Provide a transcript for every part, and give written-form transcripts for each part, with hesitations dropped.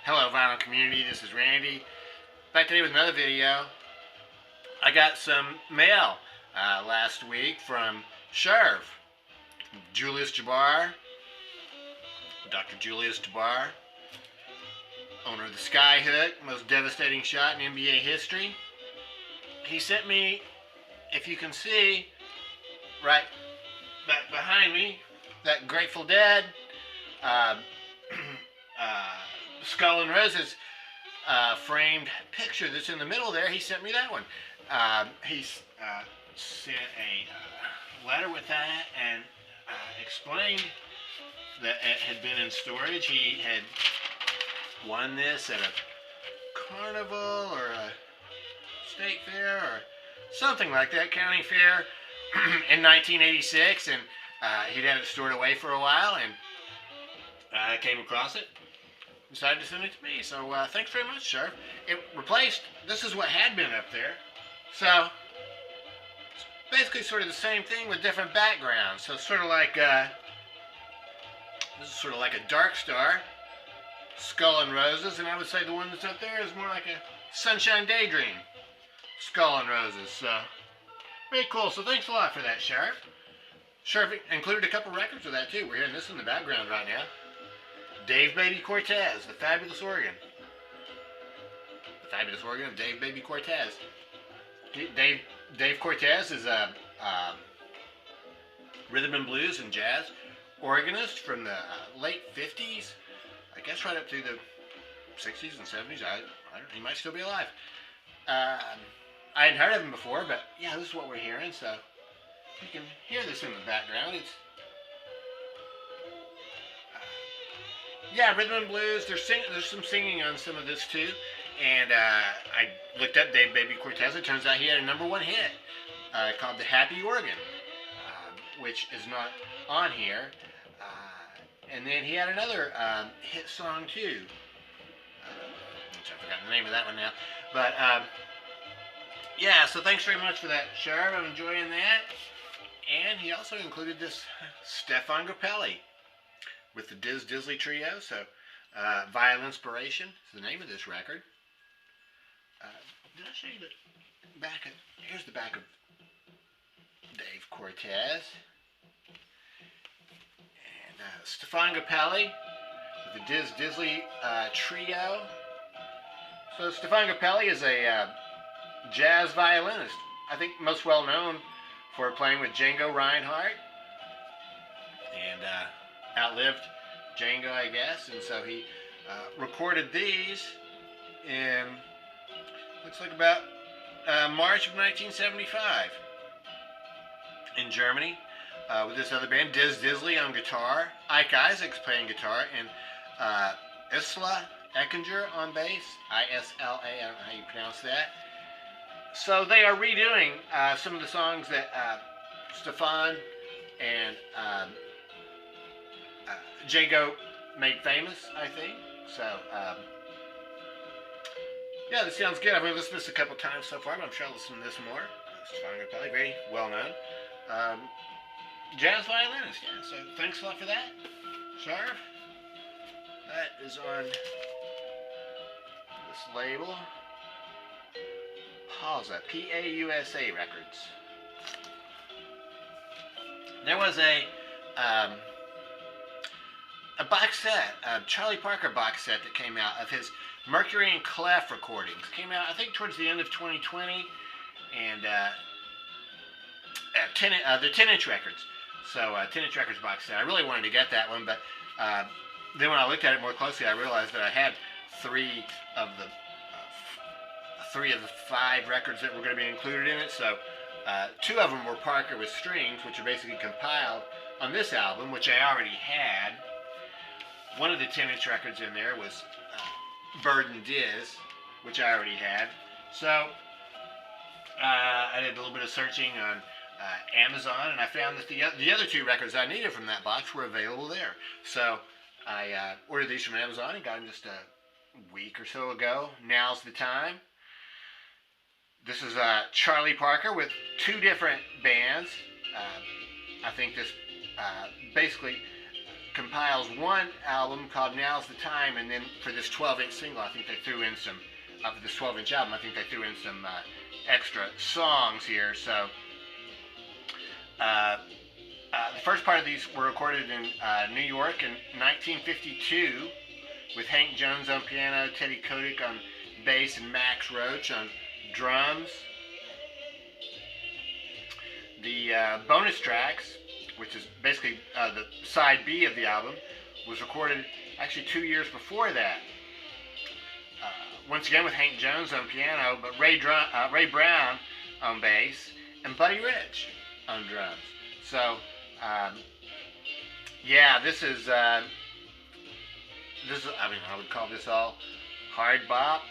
Hello vinyl community, this is Randy. Back today with another video. I got some mail last week from Sharv, Julius Jabbar, Dr. Julius Jabbar, owner of the Skyhook, most devastating shot in NBA history. He sent me, if you can see, right back behind me, that Grateful Dead Skull and Roses framed picture that's in the middle there. He sent me that one. He sent a letter with that and explained that it had been in storage. He had won this at a carnival or a state fair or something like that, county fair, in 1986, and he'd had it stored away for a while, and I came across it. Decided to send it to me. So thanks very much, sir. It replaced, this is what had been up there. So it's basically sort of the same thing with different backgrounds. So it's sort of like, this is sort of like a Dark Star, Skull and Roses, and I would say the one that's up there is more like a Sunshine Daydream, Skull and Roses. So very cool. So thanks a lot for that, Sharv. Sharv included a couple records of that too. We're hearing this in the background right now. Dave Baby Cortez, the Fabulous Organ. The Fabulous Organ of Dave Baby Cortez. Dave Cortez is a rhythm and blues and jazz organist from the late 50s, I guess right up to the 60s and 70s. I don't know, he might still be alive. I hadn't heard of him before, but yeah, this is what we're hearing, so you can hear this in the background. It's yeah, rhythm and blues. There's some singing on some of this too. And I looked up Dave Baby Cortez. It turns out he had a #1 hit called The Happy Organ, which is not on here. And then he had another hit song too. Which I forgot the name of that one now. But yeah, so thanks very much for that, Sharv. I'm enjoying that. And he also included this Stefan Grappelli with the Diz Dizzly Trio. So Vile Inspiration is the name of this record. Did I show you the back of, here's the back of Dave Cortez. And Stefan Grappelli with the Diz Dizzly Trio. So Stefan Grappelli is a jazz violinist. I think most well known for playing with Django Reinhardt. And outlived Django, I guess, and so he recorded these in, looks like about March of 1975 in Germany with this other band, Diz Dizzly on guitar, Ike Isaacs playing guitar, and Isla Eckinger on bass, I-S-L-A, I don't know how you pronounce that. So they are redoing some of the songs that Stefan and Django made famous, I think. So, yeah, this sounds good. I've only listened to this a couple times so far, but I'm sure I'll listen to this more. Stefan Grappelli, very well known. Jazz violinist, yeah. So, thanks a lot for that, Sharv. That is on this label. Pausa, P-A-U-S-A Records. There was a box set, a Charlie Parker box set that came out of his Mercury and Clef recordings. Came out, I think, towards the end of 2020, and the 10-inch records. So 10-inch records box set. I really wanted to get that one, but then when I looked at it more closely, I realized that I had three of the 5 records that were going to be included in it. So 2 of them were Parker with strings, which are basically compiled on this album, which I already had. One of the 10-inch records in there was Bird and Diz, which I already had. So I did a little bit of searching on Amazon, and I found that the other 2 records I needed from that box were available there. So I ordered these from Amazon and got them just a week or so ago. Now's the time. This is Charlie Parker with 2 different bands. I think this basically compiles one album called Now's the Time, and then for this 12-inch single, I think they threw in some, for this 12-inch album, I think they threw in some extra songs here. So the first part of these were recorded in New York in 1952 with Hank Jones on piano, Teddy Kotick on bass, and Max Roach on drums. The bonus tracks, which is basically the side B of the album, was recorded actually 2 years before that. Once again with Hank Jones on piano, but Ray Brown on bass, and Buddy Rich on drums. So, yeah, this is, I mean, I would call this all hard bop.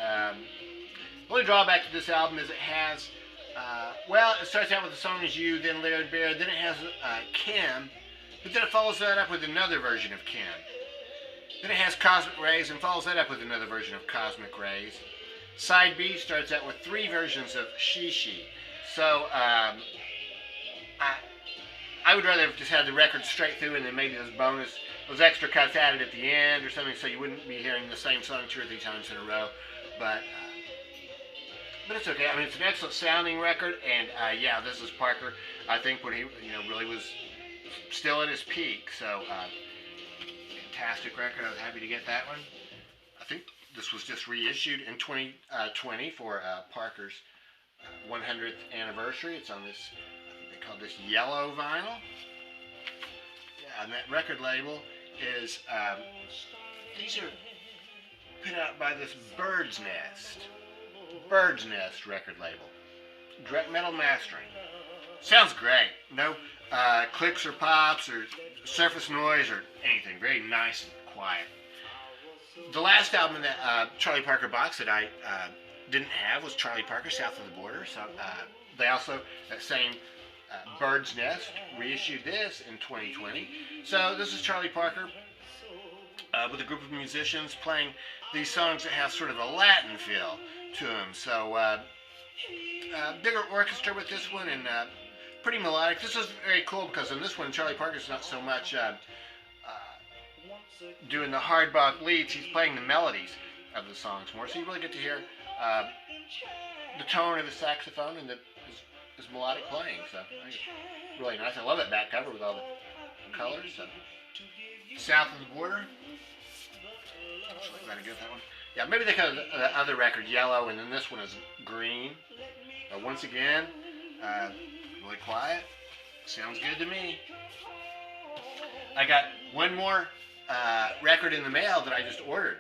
And the only drawback to this album is it has, well, it starts out with the song Is You, then Laird Bear, then it has Kim, but then it follows that up with another version of Kim. Then it has Cosmic Rays and follows that up with another version of Cosmic Rays. Side B starts out with 3 versions of She She. So, I would rather have just had the record straight through and then maybe those extra cuts added at the end or something, so you wouldn't be hearing the same song 2 or 3 times in a row. But it's okay. I mean, it's an excellent sounding record, and yeah, this is Parker, I think, when he really was still at his peak. So, fantastic record. I was happy to get that one. I think this was just reissued in 2020 for Parker's 100th anniversary. It's on this, I think they call this yellow vinyl. Yeah, and that record label is, these are put out by this Bird's Nest record label. Direct Metal Mastering. Sounds great. No clicks or pops or surface noise or anything. Very nice and quiet. The last album in that Charlie Parker box that I didn't have was Charlie Parker, South of the Border. So they also, that same Bird's Nest, reissued this in 2020. So this is Charlie Parker with a group of musicians playing these songs that have sort of a Latin feel to them. So bigger orchestra with this one, and pretty melodic. This is very cool because in this one, Charlie Parker's not so much doing the hard bop leads. He's playing the melodies of the songs more, so you really get to hear the tone of the saxophone and his melodic playing. So I think it's really nice. I love that back cover with all the colors. So, South of the Border. Actually, glad to get that one. Yeah, maybe they cut the other record yellow, and then this one is green. Once again, really quiet. Sounds good to me. I got one more record in the mail that I just ordered.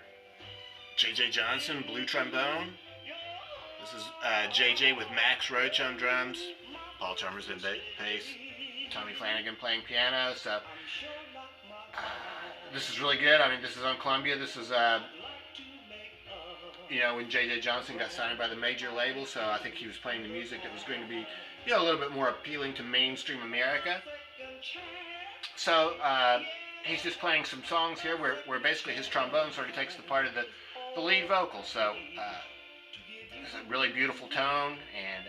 J.J. Johnson, Blue Trombone. This is J.J. with Max Roach on drums. Paul Chalmers at bass. Tommy Flanagan playing piano. So this is really good. I mean, this is on Columbia. This is when J.J. Johnson got signed by the major label, so I think he was playing the music that was going to be, a little bit more appealing to mainstream America. So he's just playing some songs here where basically his trombone sort of takes the part of the lead vocal. So it's a really beautiful tone, and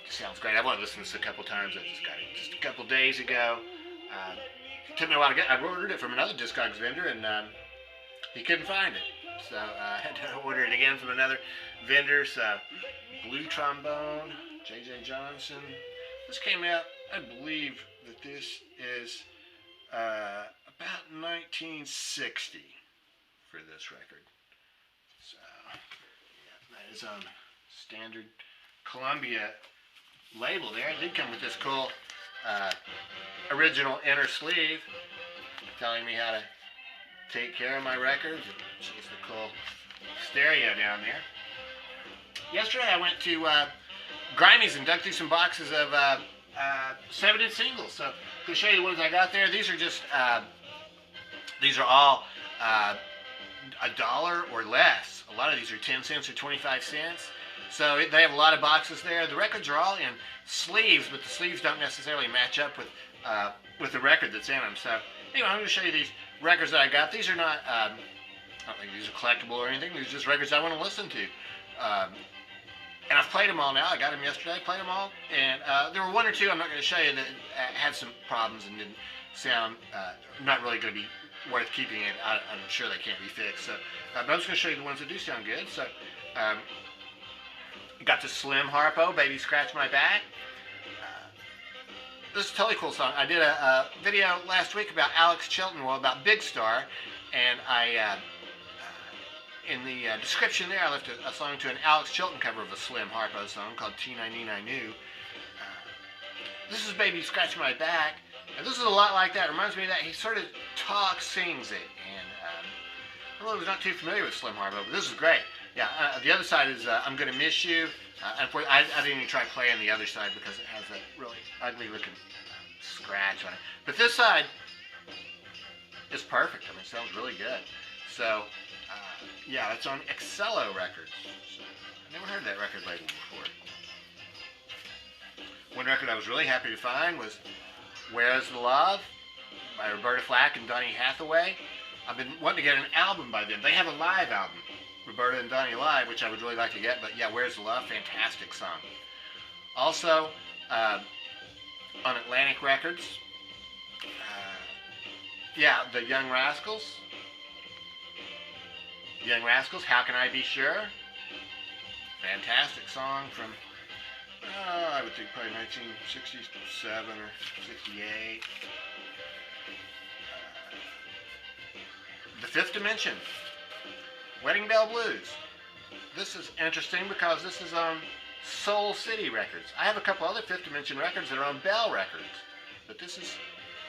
it sounds great. I've only listened to this a couple times. I just got it just a couple days ago. It took me a while to get. I ordered it from another Discogs vendor, and he couldn't find it. So I had to order it again from another vendor. So Blue Trombone, J.J. Johnson. This came out, I believe that this is about 1960 for this record. So yeah, that is on standard Columbia label there. It did come with this cool original inner sleeve telling me how to take care of my records. It's just a cool stereo down there. Yesterday I went to Grimey's and dug through some boxes of 7-inch singles. So to show you the ones I got there, these are just these are all $1 or less. A lot of these are 10 cents or 25 cents. So they have a lot of boxes there. The records are all in sleeves, but the sleeves don't necessarily match up with the record that's in them. So anyway, I'm going to show you these records that I got. These are not, I don't think these are collectible or anything. These are just records I want to listen to. And I've played them all now. I got them yesterday, played them all. And there were one or two I'm not going to show you that had some problems and didn't sound not really going to be worth keeping it. I'm sure they can't be fixed. So, but I'm just going to show you the ones that do sound good. So, got the Slim Harpo, Baby Scratch My Back. This is a totally cool song. I did a video last week about Alex Chilton, well, about Big Star, and I in the description there I left a song to an Alex Chilton cover of a Slim Harpo song called Tina Nina Knew. This is Baby Scratch My Back, and this is a lot like that. It reminds me of that. He sort of sings it, and I was not too familiar with Slim Harpo, but this is great. Yeah, the other side is I'm Gonna Miss You. And I didn't even try playing the other side because it has that really ugly looking scratch on it. But this side is perfect. I mean, it sounds really good. So, yeah, it's on Excello Records. So, I never heard that record label before. One record I was really happy to find was Where's the Love by Roberta Flack and Donny Hathaway. I've been wanting to get an album by them. They have a live album, Roberta and Donny Live, which I would really like to get, but yeah, Where's the Love? Fantastic song. Also, on Atlantic Records, yeah, the Young Rascals. Young Rascals, How Can I Be Sure? Fantastic song from, I would think probably 1967 or 68. The Fifth Dimension, Wedding Bell Blues. This is interesting because this is on Soul City Records. I have a couple other Fifth Dimension records that are on Bell Records, but this is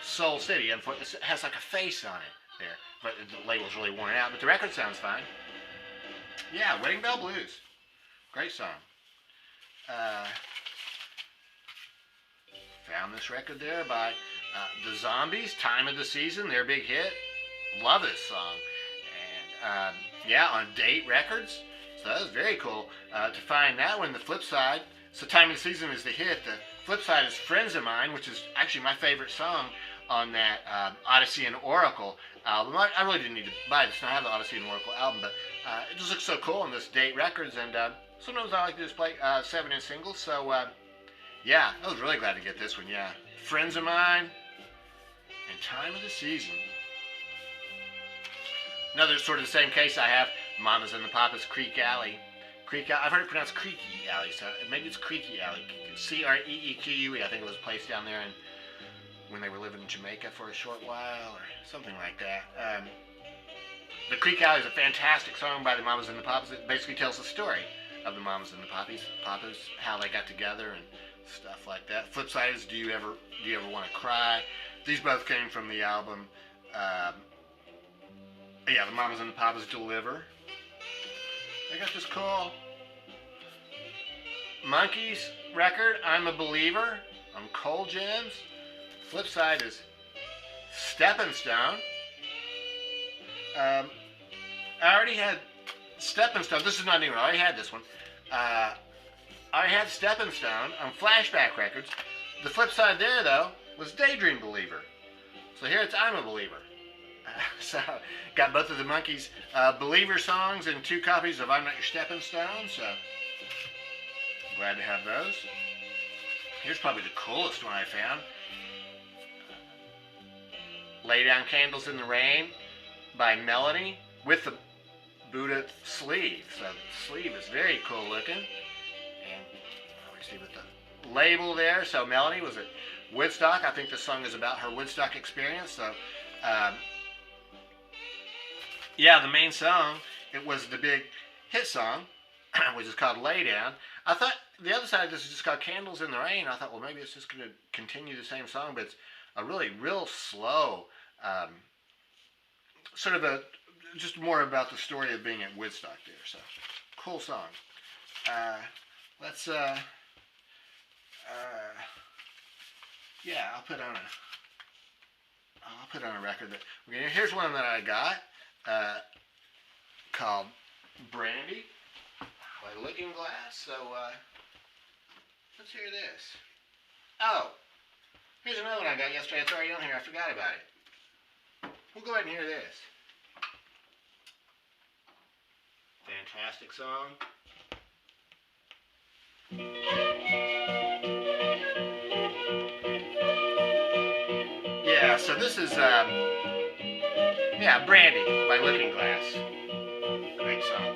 Soul City, and it has like a face on it there, but the label's really worn out, but the record sounds fine. Yeah, Wedding Bell Blues. Great song. Found this record there by The Zombies, Time of the Season, their big hit. Love this song. And yeah, on Date Records. So that was very cool to find that one. The flip side, so Time of the Season is the hit. The flip side is Friends of Mine, which is actually my favorite song on that Odyssey and Oracle album. I really didn't need to buy this. I have the Odyssey and Oracle album, but it just looks so cool on this Date Records. And sometimes I like to just play 7-inch singles. So yeah, I was really glad to get this one. Yeah, Friends of Mine and Time of the Season. Another sort of the same case I have, Mamas and the Papas, Creek Alley. I've heard it pronounced Creaky Alley, so maybe it's Creaky Alley. Creeque, I think it was a place down there when they were living in Jamaica for a short while, or something like that. The Creek Alley is a fantastic song by the Mamas and the Papas. It basically tells the story of the Mamas and the Papas, how they got together and stuff like that. Flip side is Do You Ever Want to Cry? These both came from the album. Yeah, the Mamas and the Papas Deliver. They got this cool Monkees record, I'm a Believer, on Coal Gems. Flip side is Steppin' Stone. I already had Steppin' Stone. This is not new. I already had this one. I had Steppin' Stone on Flashback Records. The flip side there, though, was Daydream Believer. So here it's I'm a Believer. So got both of the Monkees Believer songs and 2 copies of I'm Not Your Stepping Stone. So glad to have those. Here's probably the coolest one I found. Lay Down Candles in the Rain by Melanie with the Buddha sleeve. So the sleeve is very cool looking. And obviously with the label there. So Melanie was at Woodstock. I think this song is about her Woodstock experience. So yeah, the main song, it was the big hit song, which is called Lay Down. I thought the other side of this is just called Candles in the Rain. I thought, well, maybe it's just going to continue the same song, but it's a really real slow, sort of just more about the story of being at Woodstock there. So, cool song. Let's, yeah, I'll put on a record that, okay, here's one that I got. Called Brandy by Looking Glass. So let's hear this. Oh, here's another one I got yesterday. It's already on here. I forgot about it. We'll go ahead and hear this. Fantastic song. Yeah, so this is, yeah, Brandy by Looking Glass. Great song.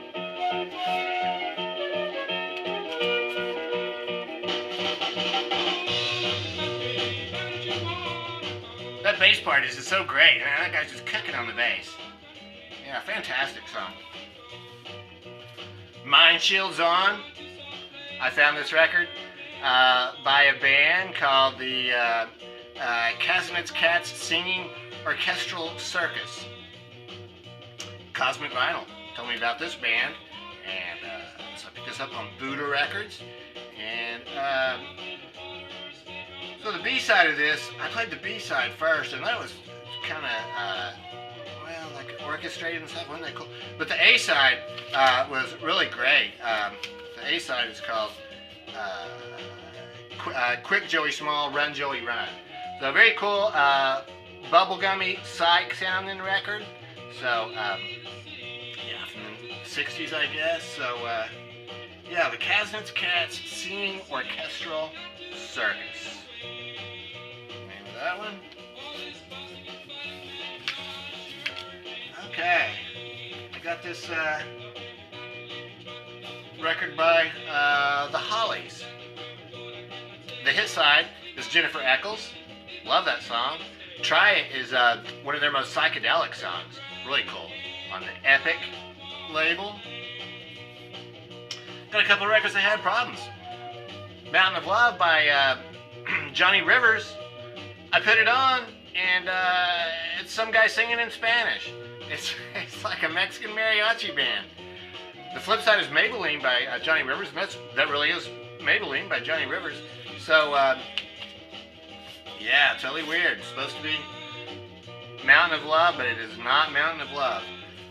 That bass part is just so great. Man, that guy's just cooking on the bass. Yeah, fantastic song. Mind Shield's On. I found this record by a band called the Casanets Cats Singing Orchestral Circus. Cosmic Vinyl told me about this band, and so I picked this up on Buddha Records. And so the B-side of this, I played the B-side first, and that was kind of, well, like orchestrated and stuff, wasn't that cool? But the A-side was really great. The A-side is called Quick Joey Small, Run Joey Run. So very cool, bubblegummy psych sounding record. So, yeah, from the 60s, I guess. So, yeah, the Casanets Cats Singing Orchestral Circus. Name of that one. Okay, I got this record by the Hollies. The hit side is Jennifer Eccles. Love that song. Try It is one of their most psychedelic songs. Really cool. On the Epic label. Got a couple of records that had problems. Mountain of Love by Johnny Rivers. I put it on, and it's some guy singing in Spanish. It's like a Mexican mariachi band. The flip side is Maybelline by Johnny Rivers. And that really is Maybelline by Johnny Rivers. So, yeah, totally weird. It's supposed to be Mountain of Love, but it is not Mountain of Love.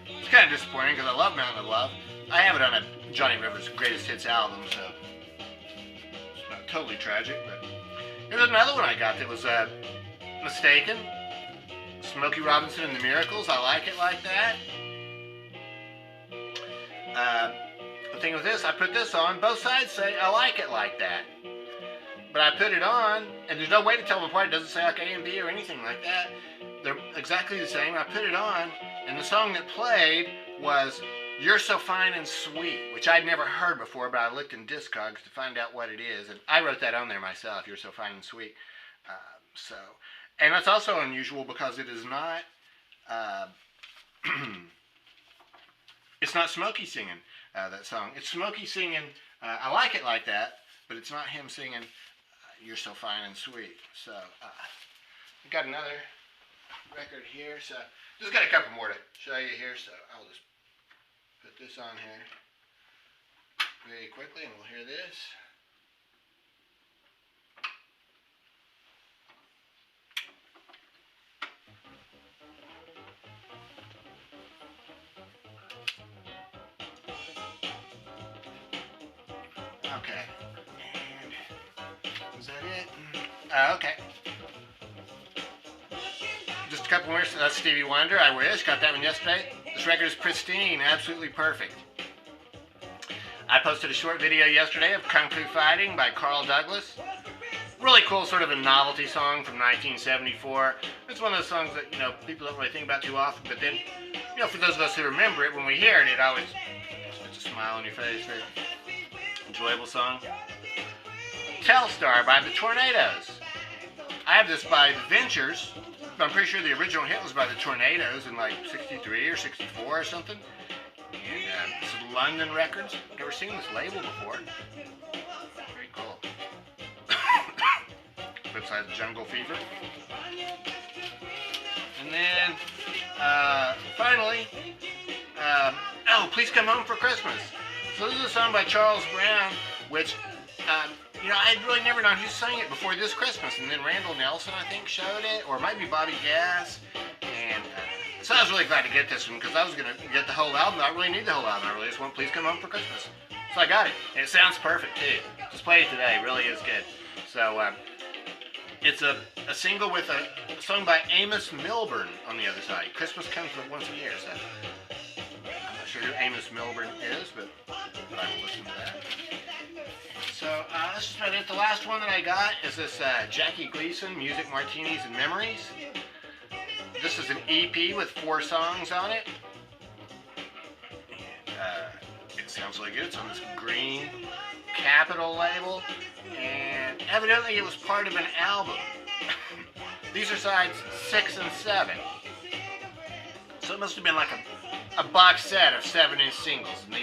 It's kind of disappointing because I love Mountain of Love. I have it on a Johnny Rivers Greatest Hits album, so it's not totally tragic. But there's another one I got that was Mistaken. Smokey Robinson and the Miracles. I Like It Like That. The thing with this, I put this on. Both sides say I like it like that. But I put it on, and there's no way to tell them apart. It doesn't say like A and B or anything like that. They're exactly the same. I put it on, and the song that played was You're So Fine and Sweet, which I'd never heard before, but I looked in Discogs to find out what it is. And I wrote that on there myself, You're So Fine and Sweet. And that's also unusual because it is not, it's not Smokey singing that song. It's Smokey singing I Like It Like That, but it's not him singing You're So Fine and Sweet. So, we got another record here. So, just got a couple more to show you here. So, I'll just put this on here very quickly and we'll hear this. Okay. And is that it? Okay. Just a couple more. That's Stevie Wonder, I Wish. Got that one yesterday. This record is pristine, absolutely perfect. I posted a short video yesterday of Kung Fu Fighting by Carl Douglas. Really cool, sort of a novelty song from 1974. It's one of those songs that, people don't really think about too often, but then, for those of us who remember it, when we hear it, it always puts a smile on your face. Very enjoyable song. Telstar by the Tornadoes. I have this by the Ventures, but I'm pretty sure the original hit was by the Tornadoes in like 63 or 64 or something. And it's London Records. Never seen this label before. Very cool. Flip side, Jungle Fever. And then, finally, oh, Please Come Home for Christmas. So this is a song by Charles Brown, which, I'd really never known who sang it before this Christmas. And then Randall Nelson, I think, showed it, or it might be Bobby Gass. And so I was really glad to get this one because I was going to get the whole album. I don't really need the whole album. I really just want Please Come Home for Christmas. So I got it. And it sounds perfect, too. Just play it today. It really is good. So, it's a single with a song by Amos Milburn on the other side. Christmas comes but once a year, so I'm not sure who Amos Milburn is, but I will listen to that. So that's just about it. The last one that I got is this Jackie Gleason, Music, Martinis, and Memories. This is an EP with 4 songs on it. And it sounds really good. It's on this green Capitol label. And evidently it was part of an album. These are sides 6 and 7. So it must have been like a box set of 7-inch singles. And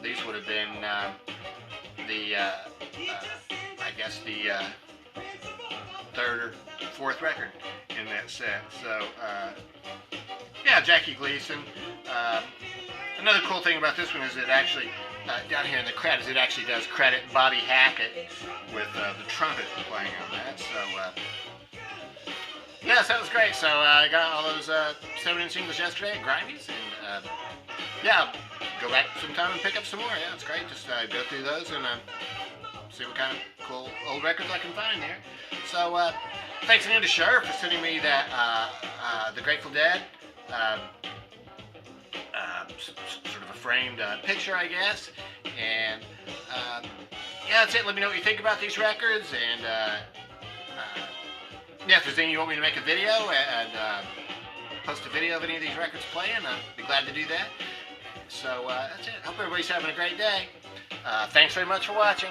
these would have been I guess the 3rd or 4th record in that set. So yeah, Jackie Gleason. Another cool thing about this one is it actually, down here in the credits, it actually does credit Bobby Hackett with the trumpet playing on that. So yes, that was great. So I got all those 7-inch singles yesterday at Grimey's, and yeah, go back sometime and pick up some more. Yeah, it's great. Just go through those and see what kind of cool old records I can find there. So thanks again to Sher for sending me that the Grateful Dead sort of a framed picture, I guess. And yeah, that's it. Let me know what you think about these records, and yeah, if there's anything you want me to make a video and post a video of any of these records playing, I'd be glad to do that. So that's it. Hope everybody's having a great day. Thanks very much for watching.